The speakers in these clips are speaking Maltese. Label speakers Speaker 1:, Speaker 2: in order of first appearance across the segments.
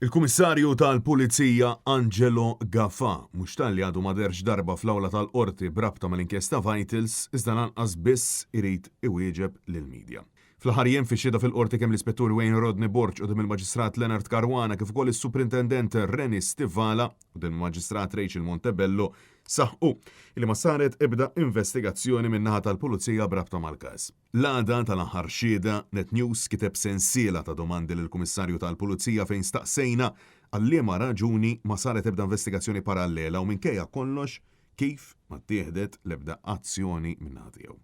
Speaker 1: Il-Kummissarju tal-Pulizija Angelo Gafà mhux talli għadu ma derx darba fl-awla tal-qorti brabta mal-inkjesta Vitals iżda lanqas biss irid iwieġeb lill-medja. Fl-aħħar jiem fix-xhieda fil-qorti kemm l-Ispettur Wayne Rodney Borg qudiem il-Maġistrat Leonard Caruana kif ukoll is-Superintendent Renny Stivala qudiem il-Maġistrat Rachel Montebello saħqu li ma saret ebda investigazzjoni min-naħa tal-Pulizija brabta mal-każ. L-għada tal-aħħar xhieda Net News kiteb sensiela ta' domandi lill-Kummissarju tal-Pulizija fejn staqsejna għal-liema raġuni ma saret ebda investigazzjoni parallela u minkejja kollox kif ma ttieħdet l-ebda azzjoni min-naħa tiegħu.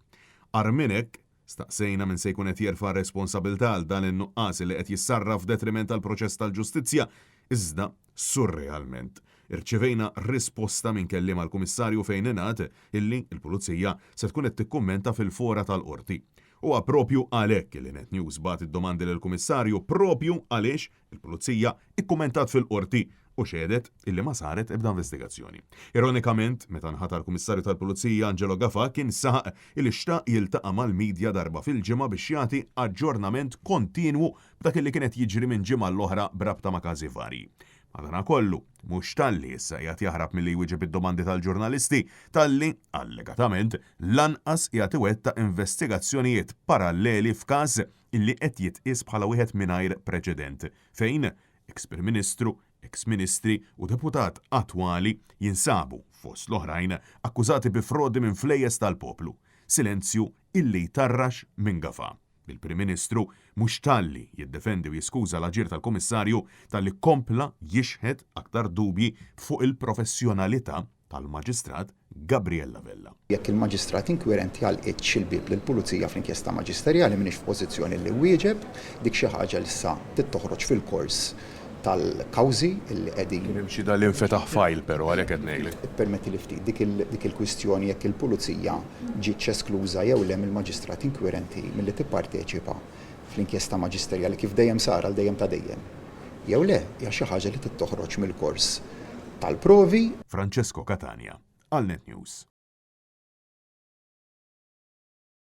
Speaker 1: Arminek staqsejna minn se jkun qed jerfa' responsabilità għal dan in-nuqqas li qed jissarraf f'detriment tal-proċess tal-ġustizzja iżda surrealment. Irċevejna risposta minn kelliem għall-Kummissarju fejn ingħad illi l-Pulizija se tkun qed tikkummenta fil-fora tal-qorti. Huwa propju għalhekk li Net News bagħat id-domandi lill-Kummissarju propju għaliex il-Pulizija ikkummentat fil-qorti u xedet illi ma saret ebda investigazzjoni. Ironikament, meta nħatar Kummissarju tal-Pulizija Angelo Gafà kien saħaq illi xtaq jiltaqa' mal-medja darba fil-ġimgħa biex jagħti aġġornament kontinwu b'dak illi kienet jiġri minn ġimgħa l-oħra brabta ma' każi varji. Madankollu, mhux talli issa qiegħed jaħrab milli jwieġeb id-domandi tal-ġurnalisti talli, allegatament, lanqas qiegħed iwettaq investigazzjonijiet paralleli f'każ illi qed jitqies bħala wieħed mingħajr preċedent fejn ex-Prim Ministru, ex-Ministri u deputat attwali jinsabu fost l-oħrajn akkużati bi frodi minn flejjes tal-poplu. Silenzju illi jtarrax minn Gafà. Il-Prim Ministru mhux talli jiddefendi u jiskuża l-aġir tal-Kummissarju talli kompla jixħed aktar dubji fuq il-professjonalità tal-Maġistrat Gabriella Vella.
Speaker 2: Jekk il-Maġistrat inkwirenti għalqitx il-bib lill-Pulizija fl-inkjesta maġisterjali m'iniex f'pożizzjoni li wieġeb dik xi ħaġa li issa tittoħroġ fil-kors tal-kawżi li qegħdin.
Speaker 1: Nimxi dal-infetaħ fajl però għalhekk qed ngħidlek.
Speaker 2: Permetti li ftit dik il-kwistjoni jekk il-Pulizija ġietx eskluża jew hemm il-Maġistrat inkwirenti milli tipparteċipa fl-inkjesta maġisterjali kif dejjem sar għal dejjem ta' dejjem. Jew le hija xi ħaġa li tittoħroġ mill-kors tal-provi.
Speaker 1: Francesco Catania għal Net News.